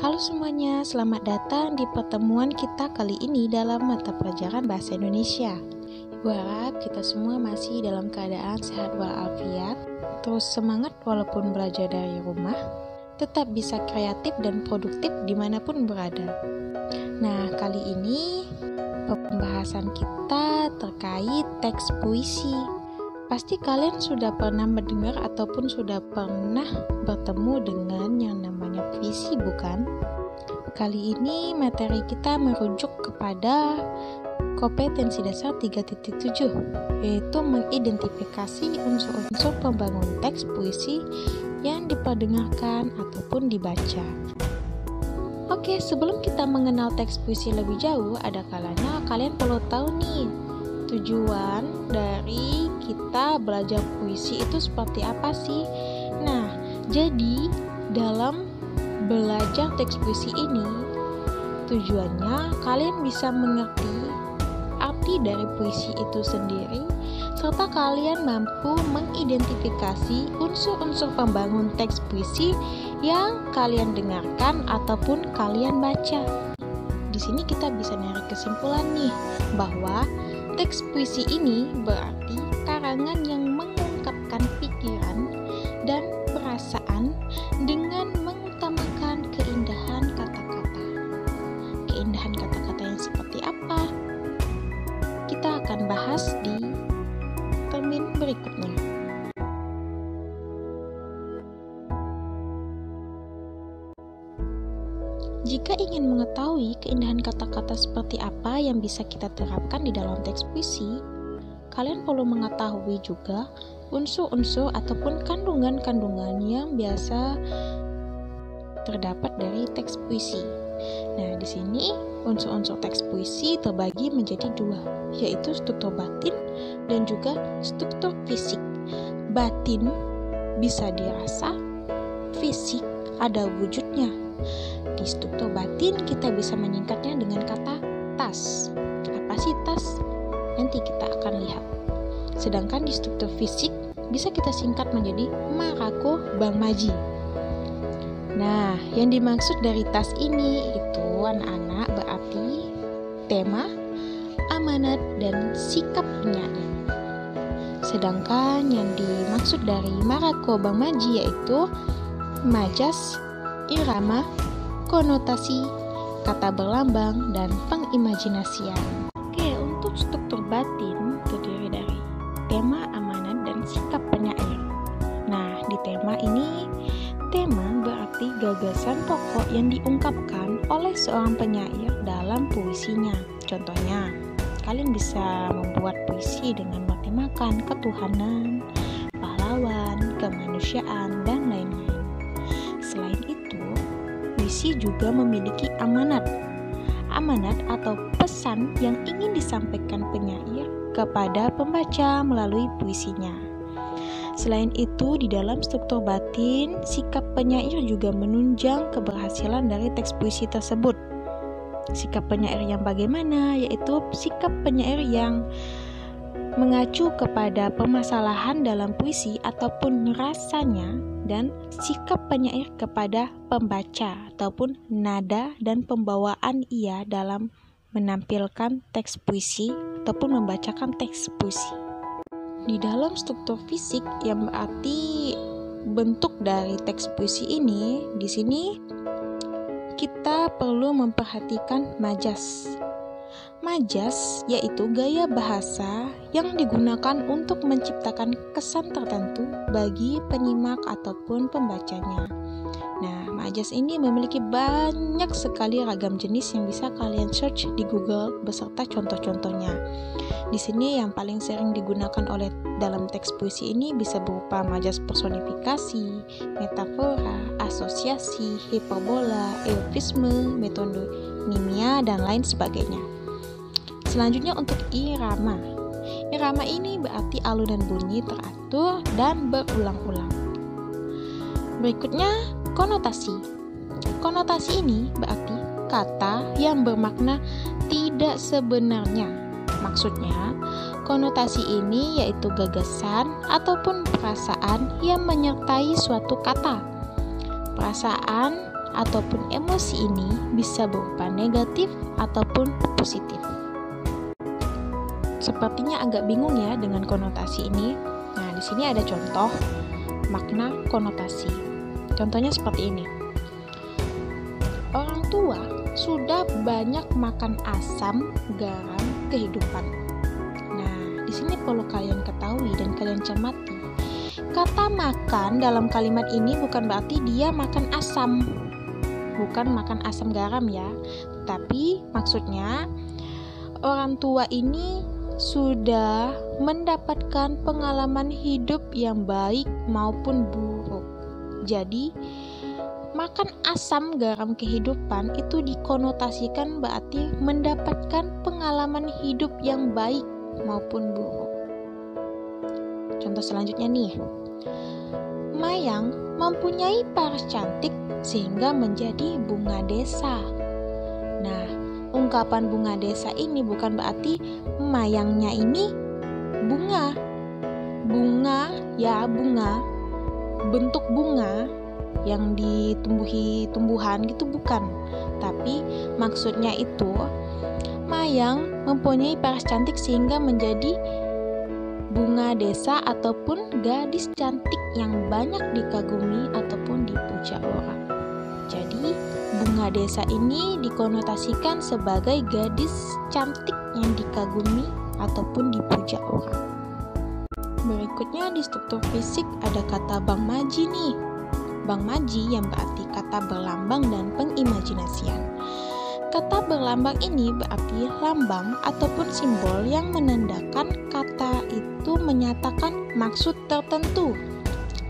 Halo semuanya, selamat datang di pertemuan kita kali ini dalam mata pelajaran Bahasa Indonesia. Ibu harap kita semua masih dalam keadaan sehat walafiat, terus semangat walaupun belajar dari rumah, tetap bisa kreatif dan produktif dimanapun berada. Nah, kali ini pembahasan kita terkait teks puisi. Pasti kalian sudah pernah mendengar ataupun sudah pernah bertemu dengan yang namanya puisi, bukan? Kali ini materi kita merujuk kepada kompetensi dasar 3.7, yaitu mengidentifikasi unsur-unsur pembangun teks puisi yang diperdengarkan ataupun dibaca. Oke, sebelum kita mengenal teks puisi lebih jauh, ada kalanya kalian perlu tahu nih, tujuan dari kita belajar puisi itu seperti apa sih? Nah, jadi dalam belajar teks puisi ini, tujuannya kalian bisa mengerti arti dari puisi itu sendiri, serta kalian mampu mengidentifikasi unsur-unsur pembangun teks puisi yang kalian dengarkan ataupun kalian baca. Di sini kita bisa narik kesimpulan nih, bahwa teks puisi ini berarti karangan yang mengungkapkan pikiran dan perasaan dengan mengutamakan keindahan kata-kata. Keindahan kata-kata yang seperti apa? Kita akan bahas di termin berikutnya. Jika ingin mengetahui keindahan kata-kata seperti apa yang bisa kita terapkan di dalam teks puisi, kalian perlu mengetahui juga unsur-unsur ataupun kandungan-kandungan yang biasa terdapat dari teks puisi. Nah, di sini unsur-unsur teks puisi terbagi menjadi dua, yaitu struktur batin dan juga struktur fisik. Batin bisa dirasa, fisik ada wujudnya. Di struktur batin kita bisa menyingkatnya dengan kata tas. Apa sih tas? Nanti kita akan lihat. Sedangkan di struktur fisik bisa kita singkat menjadi Marako Bang Maji. Nah, yang dimaksud dari tas ini itu anak-anak berarti tema, amanat, dan sikap penyair. Sedangkan yang dimaksud dari Marako Bang Maji yaitu majas, irama, konotasi, kata berlambang, dan pengimajinasian. Oke, untuk struktur batin terdiri dari tema, amanat, dan sikap penyair. Nah, di tema ini, tema berarti gagasan pokok yang diungkapkan oleh seorang penyair dalam puisinya. Contohnya, kalian bisa membuat puisi dengan bertemakan ketuhanan, pahlawan, kemanusiaan, dan lain-lain. Selain itu, puisi juga memiliki amanat. Amanat atau pesan yang ingin disampaikan penyair kepada pembaca melalui puisinya. Selain itu, di dalam struktur batin, sikap penyair juga menunjang keberhasilan dari teks puisi tersebut. Sikap penyair yang bagaimana? Yaitu sikap penyair yang mengacu kepada permasalahan dalam puisi ataupun rasanya, dan sikap penyair kepada pembaca ataupun nada dan pembawaan ia dalam menampilkan teks puisi ataupun membacakan teks puisi. Di dalam struktur fisik yang berarti bentuk dari teks puisi ini, di sini kita perlu memperhatikan majas. Majas yaitu gaya bahasa yang digunakan untuk menciptakan kesan tertentu bagi penyimak ataupun pembacanya. Nah, majas ini memiliki banyak sekali ragam jenis yang bisa kalian search di Google beserta contoh-contohnya. Di sini yang paling sering digunakan oleh dalam teks puisi ini bisa berupa majas personifikasi, metafora, asosiasi, hiperbola, eufisme, metonimia, dan lain sebagainya. Selanjutnya untuk irama. Irama ini berarti alunan bunyi teratur dan berulang-ulang. Berikutnya konotasi. Konotasi ini berarti kata yang bermakna tidak sebenarnya. Maksudnya, konotasi ini yaitu gagasan ataupun perasaan yang menyertai suatu kata. Perasaan ataupun emosi ini bisa berupa negatif ataupun positif. Sepertinya agak bingung ya dengan konotasi ini. Nah, di sini ada contoh makna konotasi. Contohnya seperti ini. Orang tua sudah banyak makan asam garam kehidupan. Nah, di sini perlu kalian ketahui dan kalian cermati. Kata makan dalam kalimat ini bukan berarti dia makan asam. Bukan makan asam garam ya. Tapi maksudnya orang tua ini sudah mendapatkan pengalaman hidup yang baik maupun buruk. Jadi, makan asam garam kehidupan itu dikonotasikan berarti mendapatkan pengalaman hidup yang baik maupun buruk. Contoh selanjutnya nih. Mayang mempunyai paras cantik sehingga menjadi bunga desa. Nah, ungkapan bunga desa ini bukan berarti mayangnya ini bunga. Bunga, bentuk bunga yang ditumbuhi tumbuhan gitu bukan. Tapi maksudnya itu mayang mempunyai paras cantik sehingga menjadi bunga desa ataupun gadis cantik yang banyak dikagumi ataupun dipuja orang. Jadi bunga desa ini dikonotasikan sebagai gadis cantik yang dikagumi ataupun dipuja orang. Berikutnya di struktur fisik ada kata Bang Maji nih. Bang Maji yang berarti kata berlambang dan pengimajinasian. Kata berlambang ini berarti lambang ataupun simbol yang menandakan kata itu menyatakan maksud tertentu.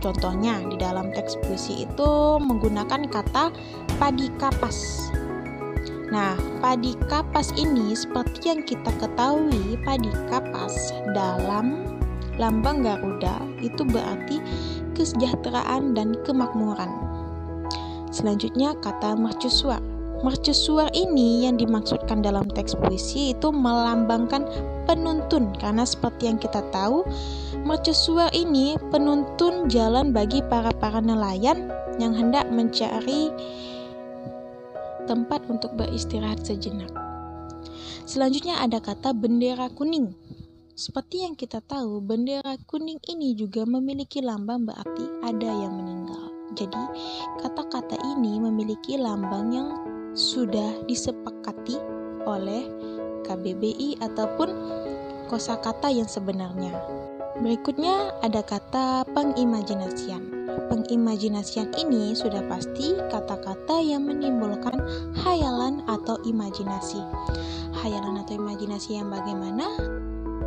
Contohnya di dalam teks puisi itu menggunakan kata padi kapas. Nah, padi kapas ini seperti yang kita ketahui, padi kapas dalam lambang Garuda itu berarti kesejahteraan dan kemakmuran. Selanjutnya kata mercusuar. Mercusuar ini yang dimaksudkan dalam teks puisi itu melambangkan penuntun, karena seperti yang kita tahu, mercusuar ini penuntun jalan bagi para nelayan yang hendak mencari tempat untuk beristirahat sejenak. Selanjutnya ada kata bendera kuning. Seperti yang kita tahu, bendera kuning ini juga memiliki lambang berarti ada yang meninggal. Jadi, kata-kata ini memiliki lambang yang sudah disepakati oleh KBBI ataupun kosakata yang sebenarnya. Berikutnya ada kata pengimajinasian. Pengimajinasian ini sudah pasti kata-kata yang menimbulkan hayalan atau imajinasi. Hayalan atau imajinasi yang bagaimana?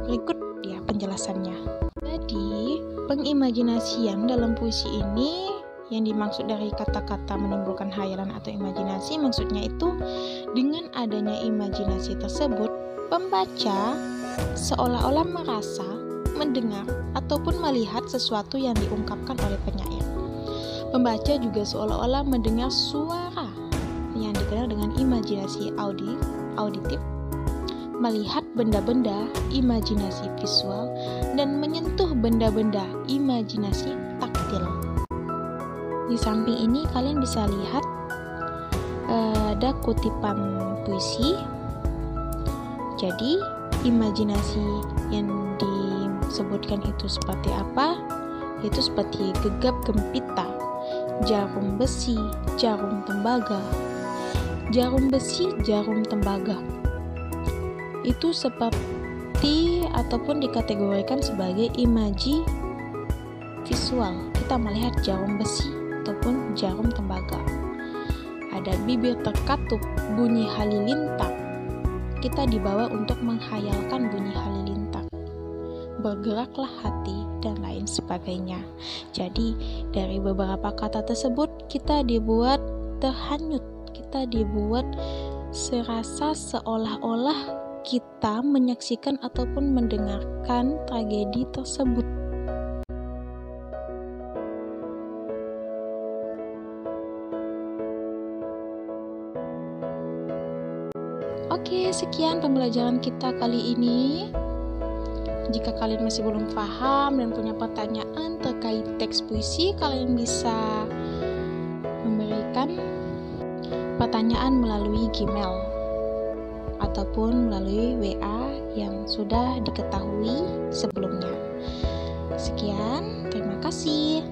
Berikut ya penjelasannya. Jadi, pengimajinasian dalam puisi ini yang dimaksud dari kata-kata menimbulkan hayalan atau imajinasi, maksudnya itu dengan adanya imajinasi tersebut, pembaca seolah-olah merasa, mendengar, ataupun melihat sesuatu yang diungkapkan oleh penyair. Pembaca juga seolah-olah mendengar suara yang dikenal dengan imajinasi auditif, melihat benda-benda, imajinasi visual, dan menyentuh benda-benda, imajinasi taktil. Di samping ini kalian bisa lihat ada kutipan puisi. Jadi imajinasi yang disebutkan itu seperti apa? Itu seperti gegap gempita, jarum besi, jarum tembaga. Jarum besi, jarum tembaga. Itu seperti ataupun dikategorikan sebagai imaji visual. Kita melihat jarum besi ataupun jarum tembaga. Ada bibir terkatup, bunyi halilintar. Kita dibawa untuk menghayalkan bunyi halilintar. Bergeraklah hati dan lain sebagainya. Jadi dari beberapa kata tersebut kita dibuat terhanyut, kita dibuat serasa seolah-olah kita menyaksikan ataupun mendengarkan tragedi tersebut. Oke, sekian pembelajaran kita kali ini. Jika kalian masih belum paham dan punya pertanyaan terkait teks puisi, kalian bisa memberikan pertanyaan melalui Gmail ataupun melalui WA yang sudah diketahui sebelumnya. Sekian, terima kasih.